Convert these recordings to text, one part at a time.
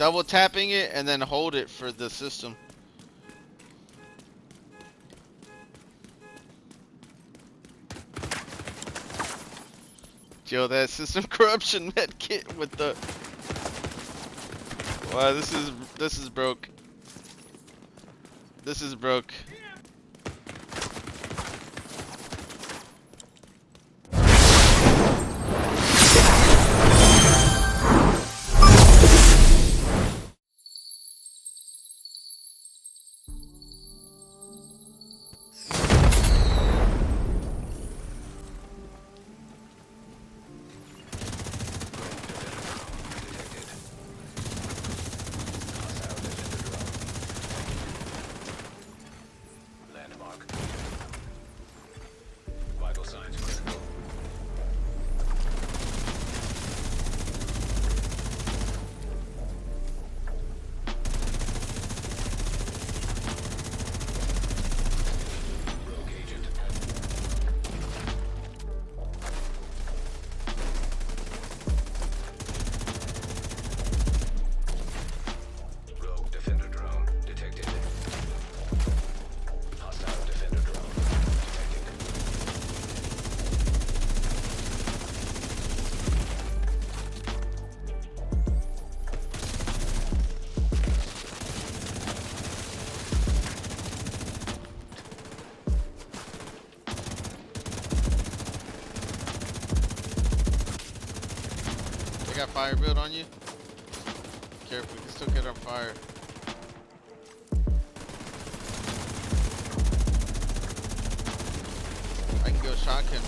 Double tapping it and then hold it for the system. Yo, that system corruption medkit with the. Wow, this is broke. This is broke. Got fire build on you? Careful, we can still get on fire. I can go shock him.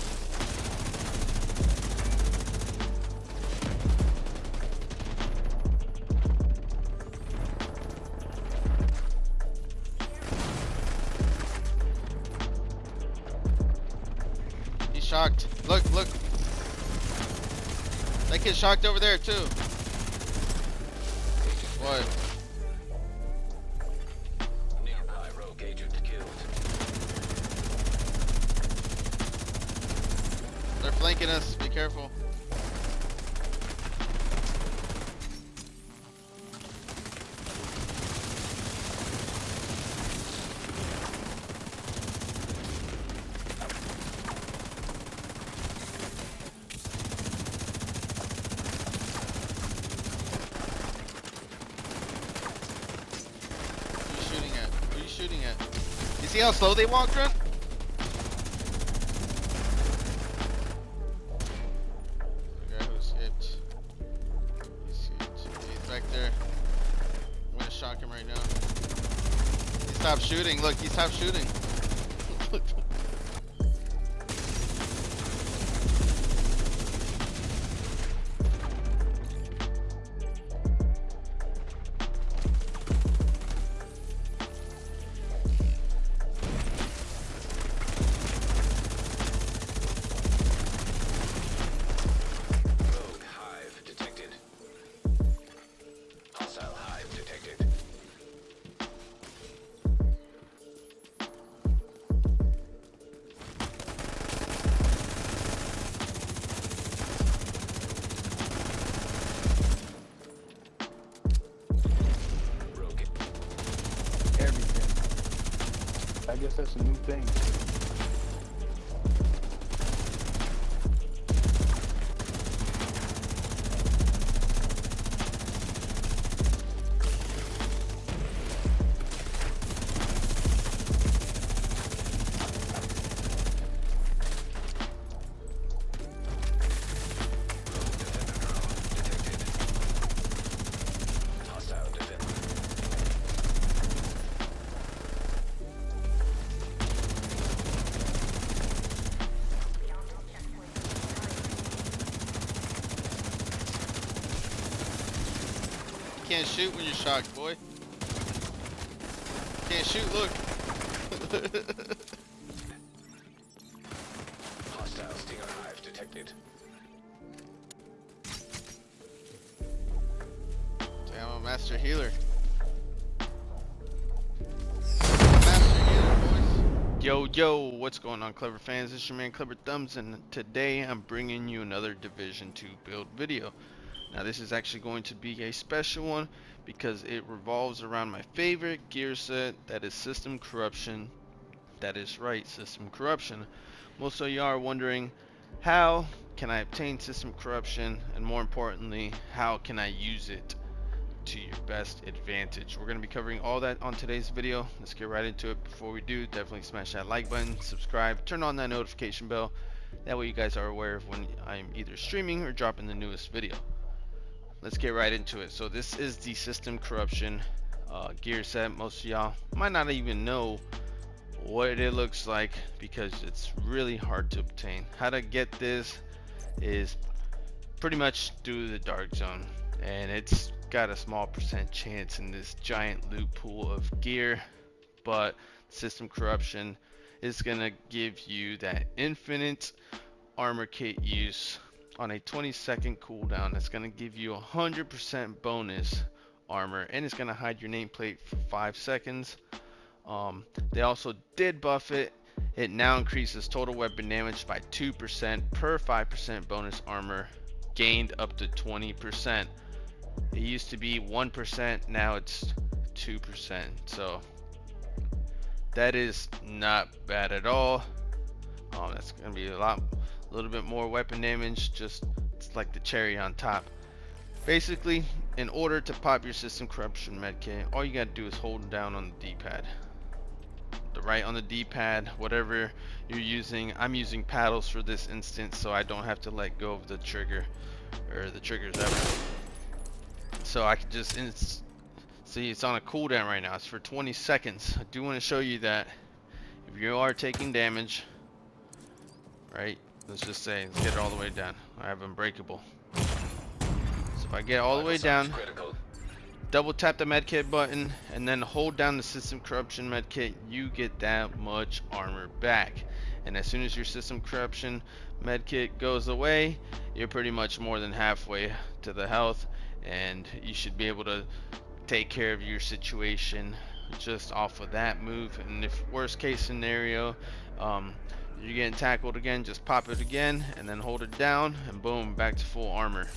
He's shocked. Look, look. That kid's shocked over there too. What? Nearby rogue agent killed. They're flanking us. Be careful. Shooting at. You see how slow they walk, Grunt? The guy who escaped. He's back there. I'm gonna shock him right now. He stopped shooting. Look, he stopped shooting. I guess that's a new thing. Can't shoot when you're shocked, boy. Can't shoot, look. Hostile stinger hive detected. Damn, I'm a master healer. Master healer, boys. Yo, what's going on, Clever fans? It's your man, KleverThumbs, and today I'm bringing you another Division 2 build video. Now this is actually going to be a special one because it revolves around my favorite gear set, that is System Corruption. That is right, System Corruption. Most of you are wondering, how can I obtain System Corruption, and more importantly, how can I use it to your best advantage? We're going to be covering all that on today's video. Let's get right into it. Before we do, definitely smash that like button, subscribe, turn on that notification bell. That way you guys are aware of when I'm either streaming or dropping the newest video. Let's get right into it. So this is the System Corruption gear set. Most of y'all might not even know what it looks like because it's really hard to obtain. How to get this is pretty much through the dark zone, and it's got a small percent chance in this giant loot pool of gear, but System Corruption is gonna give you that infinite armor kit use on a 20-second cooldown. That's gonna give you 100% bonus armor, and it's gonna hide your nameplate for 5 seconds. They also did buff it. It now increases total weapon damage by 2% per 5% bonus armor gained up to 20%. It used to be 1%, now it's 2%. So that is not bad at all. That's gonna be a little bit more weapon damage. Just it's like the cherry on top. Basically, in order to pop your System Corruption medkit, all you gotta do is hold down on the D-pad. The right on the D-pad, whatever you're using. I'm using paddles for this instance, so I don't have to let go of the trigger, or the triggers ever. So I can just see it's on a cooldown right now. It's for 20 seconds. I do want to show you that if you are taking damage, right? Let's just say, let's get it all the way down. I have Unbreakable. So if I get all the way down, double tap the medkit button and then hold down the System Corruption medkit, you get that much armor back. And as soon as your System Corruption medkit goes away, you're pretty much more than halfway to the health, and you should be able to take care of your situation just off of that move. And if worst case scenario, you're getting tackled again, just pop it again and then hold it down, and boom, back to full armor.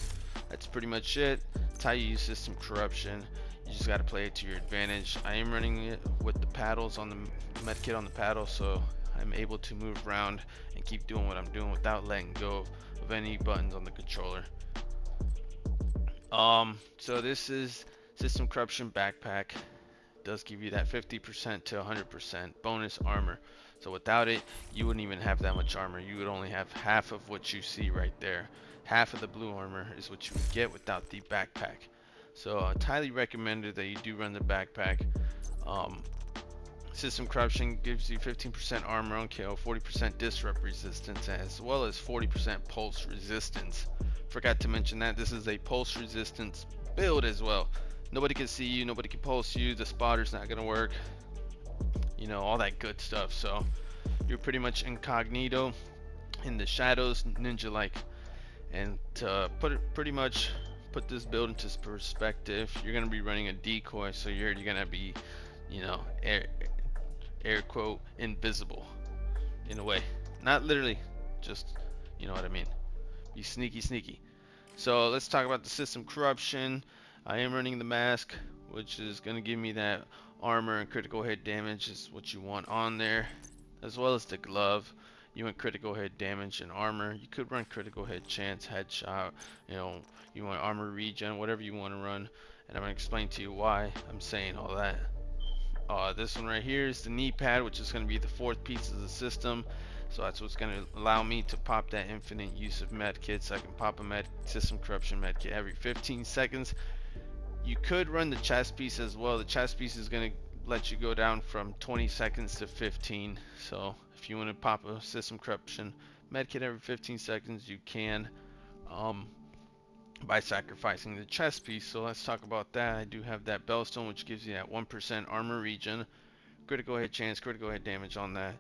That's pretty much it. That's how you use System Corruption. You just got to play it to your advantage. I am running it with the paddles on the medkit on the paddle, so I'm able to move around and keep doing what I'm doing without letting go of any buttons on the controller. So this is System Corruption backpack. It does give you that 50% to 100% bonus armor. So without it, you wouldn't even have that much armor. You would only have half of what you see right there. Half of the blue armor is what you would get without the backpack. So it's highly recommended that you do run the backpack. System Corruption gives you 15% armor on KO, 40% disrupt resistance, as well as 40% pulse resistance. Forgot to mention that this is a pulse resistance build as well. Nobody can see you, nobody can pulse you, the spotter's not gonna work, you know, all that good stuff. So you're pretty much incognito in the shadows, ninja like. And to pretty much put this build into perspective, you're gonna be running a decoy, so you're gonna be, you know, air quote invisible in a way, not literally, just, you know what I mean, be sneaky. So let's talk about the System Corruption. I am running the mask, which is gonna give me that armor and critical hit damage is what you want on there, as well as the glove. You want critical hit damage and armor. You could run critical hit chance, headshot, you know, you want armor regen, whatever you want to run, and I'm gonna explain to you why I'm saying all that. This one right here is the knee pad, which is going to be the fourth piece of the system. So that's what's going to allow me to pop that infinite use of medkits. I can pop a System Corruption medkit every 15 seconds. You could run the chest piece as well. The chest piece is going to let you go down from 20 seconds to 15. So if you want to pop a System Corruption medkit every 15 seconds, you can. By sacrificing the chest piece. So let's talk about that. I do have that Bellstone, which gives you that 1% armor regen, critical hit chance, critical hit damage on that.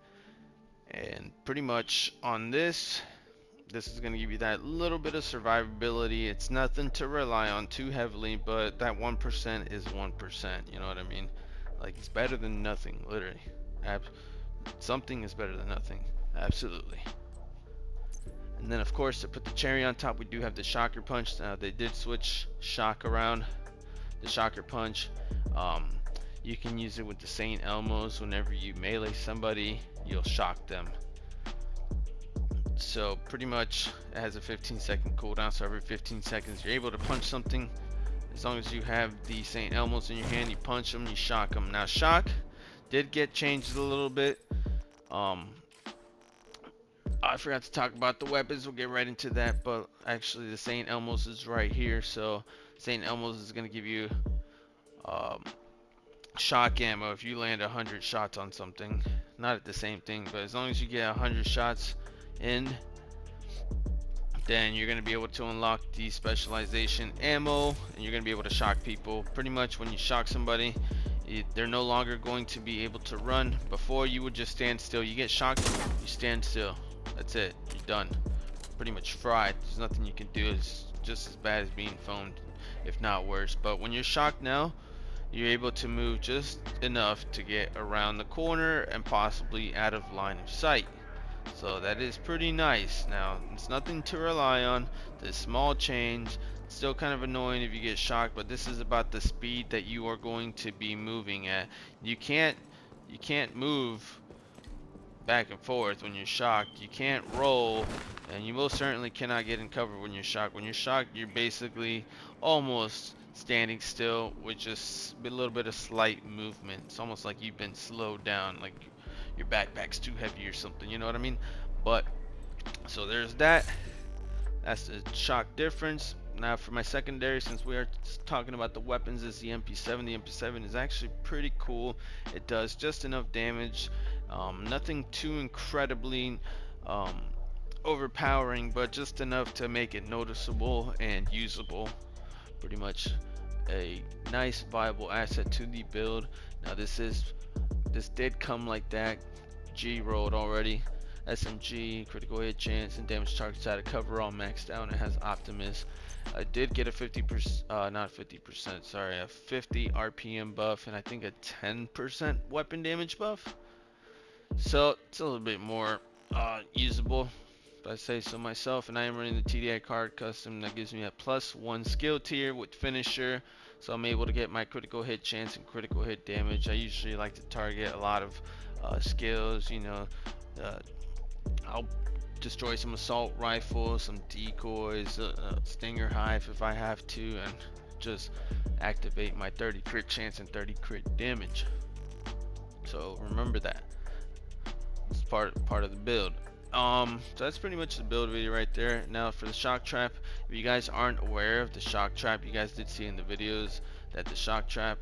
And pretty much on this is going to give you that little bit of survivability. It's nothing to rely on too heavily, but that 1% is 1%, you know what I mean? Like, it's better than nothing, literally. Something is better than nothing, absolutely. And then of course, to put the cherry on top, we do have the shocker punch. Now they did switch shock around. The shocker punch, um, you can use it with the Saint Elmos. Whenever you melee somebody, you'll shock them. So pretty much it has a 15-second cooldown, so every 15 seconds you're able to punch something. As long as you have the St. Elmo's in your hand, you punch them, you shock them. Now shock did get changed a little bit. I forgot to talk about the weapons. We'll get right into that, but actually the St. Elmo's is right here. So St. Elmo's is going to give you um, shock ammo if you land 100 shots on something. Not at the same thing, but as long as you get 100 shots in, then you're going to be able to unlock the specialization ammo, and you're going to be able to shock people. Pretty much when you shock somebody, they're no longer going to be able to run. Before, you would just stand still. You get shocked, you stand still. That's it. You're done. Pretty much fried. There's nothing you can do. It's just as bad as being foamed, if not worse. But when you're shocked now, you're able to move just enough to get around the corner and possibly out of line of sight. So that is pretty nice. Now, it's nothing to rely on. This small change, still kind of annoying if you get shocked, but this is about the speed that you are going to be moving at. You can't move back and forth when you're shocked. You can't roll, and you most certainly cannot get in cover when you're shocked. When you're shocked, you're basically almost standing still with just a little bit of slight movement. It's almost like you've been slowed down, like your backpack's too heavy or something, you know what I mean? But so there's that. That's the shock difference. Now for my secondary, since we are talking about the weapons, is the MP7. The MP7 is actually pretty cool. It does just enough damage, nothing too incredibly overpowering, but just enough to make it noticeable and usable. Pretty much a nice viable asset to the build. Now this did come like that, G rolled already. SMG, critical hit chance, and damage targets out of cover all maxed out. It has Optimus. I did get a 50%, not 50%, sorry, a 50 RPM buff, and I think a 10% weapon damage buff. So it's a little bit more usable, if I say so myself. And I am running the TDI card custom that gives me a +1 skill tier with finisher, so I'm able to get my critical hit chance and critical hit damage. I usually like to target a lot of skills, you know. I'll destroy some assault rifles, some decoys, stinger hive if I have to, and just activate my 30 crit chance and 30 crit damage. So remember that. It's part of the build. So that's pretty much the build video right there. Now for the shock trap, if you guys aren't aware of the shock trap, you guys did see in the videos that the shock trap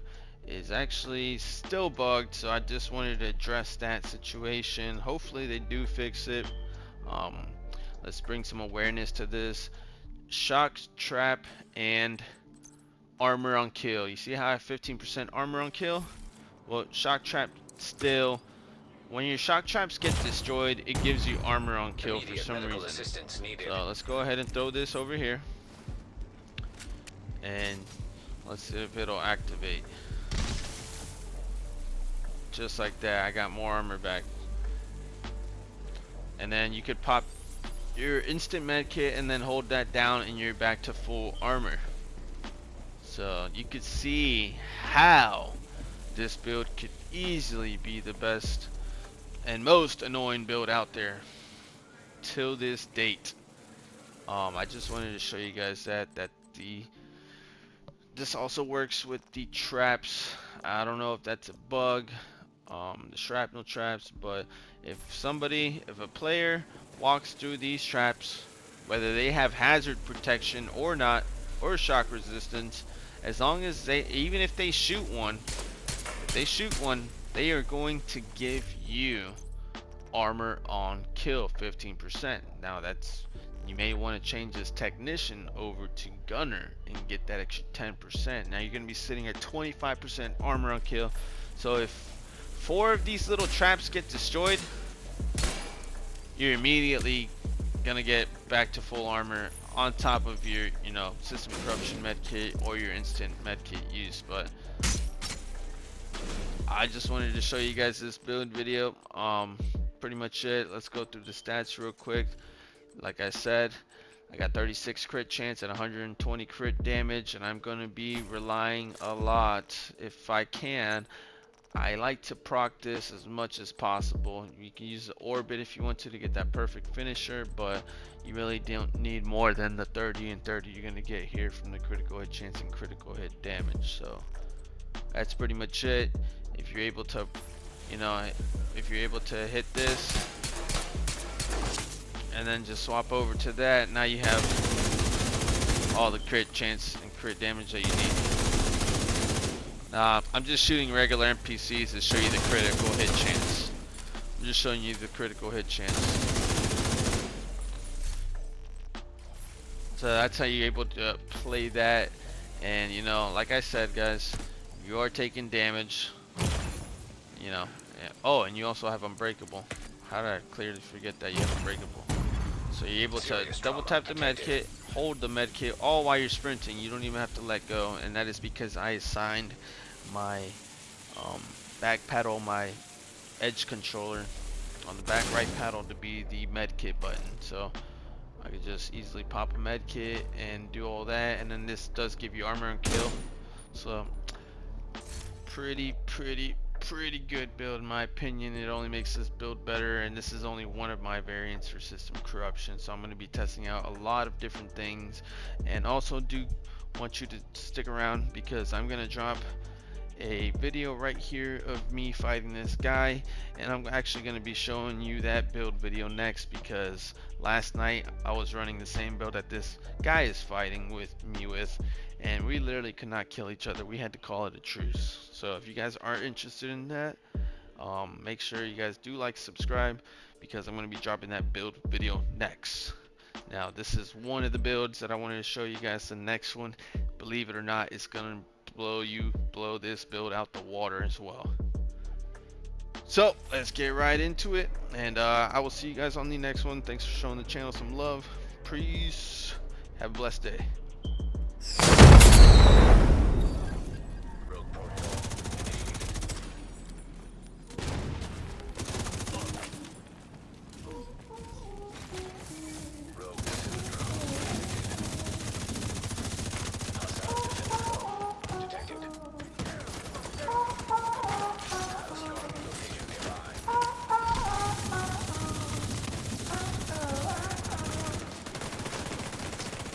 is actually still bugged, so I just wanted to address that situation. Hopefully they do fix it. Let's bring some awareness to this. Shock trap and armor on kill. You see how I have 15% armor on kill? Well, shock trap still, when your shock traps get destroyed, it gives you armor on kill for some reason. So let's go ahead and throw this over here, and let's see if it'll activate. Just like that, I got more armor back. And then you could pop your instant med kit and then hold that down and you're back to full armor. So you could see how this build could easily be the best and most annoying build out there till this date. I just wanted to show you guys that this also works with the traps. I don't know if that's a bug, the shrapnel traps, but if a player walks through these traps, whether they have hazard protection or not, or shock resistance, as long as even if they shoot one, they are going to give you armor on kill 15%. Now you may want to change this technician over to gunner and get that extra 10%. Now you're going to be sitting at 25% armor on kill. So if 4 of these little traps get destroyed, you're immediately going to get back to full armor on top of your, system corruption medkit or your instant medkit use. But I just wanted to show you guys this build video. Pretty much it. Let's go through the stats real quick. Like I said, I got 36 crit chance and 120 crit damage, and I'm going to be relying a lot, if I can. I like to proc this as much as possible. You can use the orbit if you want to get that perfect finisher, but you really don't need more than the 30 and 30 you're going to get here from the critical hit chance and critical hit damage. So that's pretty much it. If you're able to, you know, if you're able to hit this and then just swap over to that, now you have all the crit chance and crit damage that you need. I'm just shooting regular NPCs to show you the critical hit chance. I'm just showing you the critical hit chance. So that's how you're able to play that. And you know, like I said, guys, you are taking damage. You know. Oh, and you also have unbreakable. How did I clearly forget that you have unbreakable? So you're able to double tap the medkit, hold the medkit all while you're sprinting. You don't even have to let go, and that is because I assigned my back paddle, my edge controller on the back right paddle to be the medkit button. So I could just easily pop a medkit and do all that, and then this does give you armor and kill. So pretty good build in my opinion. It only makes this build better, and this is only one of my variants for system corruption, so I'm going to be testing out a lot of different things. And also do want you to stick around, because I'm going to drop a video right here of me fighting this guy, and I'm actually going to be showing you that build video next, because last night I was running the same build that this guy is fighting with me with, and we literally could not kill each other. We had to call it a truce. So if you guys are interested in that, make sure you guys do like, subscribe, because I'm going to be dropping that build video next. Now this is one of the builds that I wanted to show you guys. The next one, believe it or not, is going to blow this build out the water as well. So let's get right into it, and I will see you guys on the next one. Thanks for showing the channel some love. Peace. Have a blessed day. Rogue protocol. Rogue defender drone. Detected. Hostiles marking location nearby.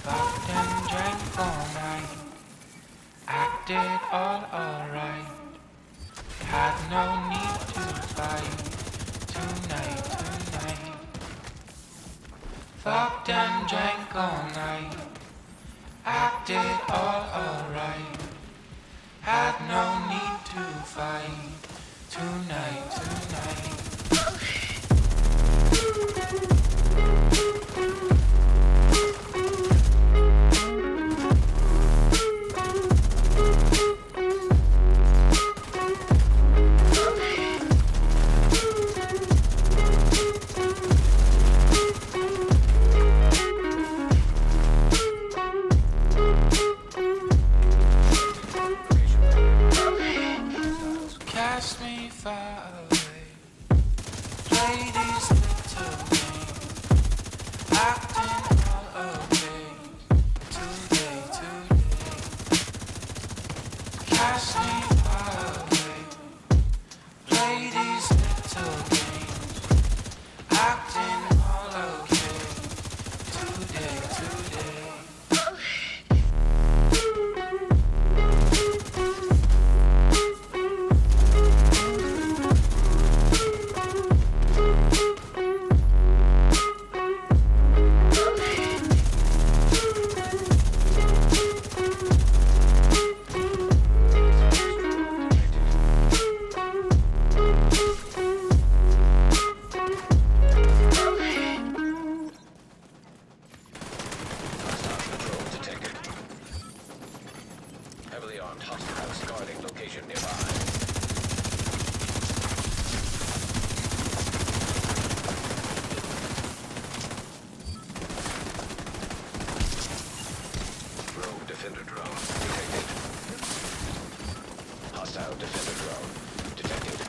Fucked and drank all night. Acted all alright. Had no need to fight. Tonight. Fucked and drank all night. Acted all alright. Had no need to fight. Tonight. Cast me far away. Play these little games. Acting all okay. Today. Cast me far away. Play these little games. Acting all okay. Today. Hostile control detected. Heavily armed hostiles guarding location nearby. Rogue defender drone detected. Hostile defender drone detected.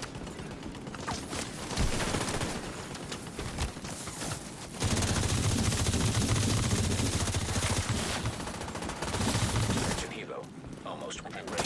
almost within range.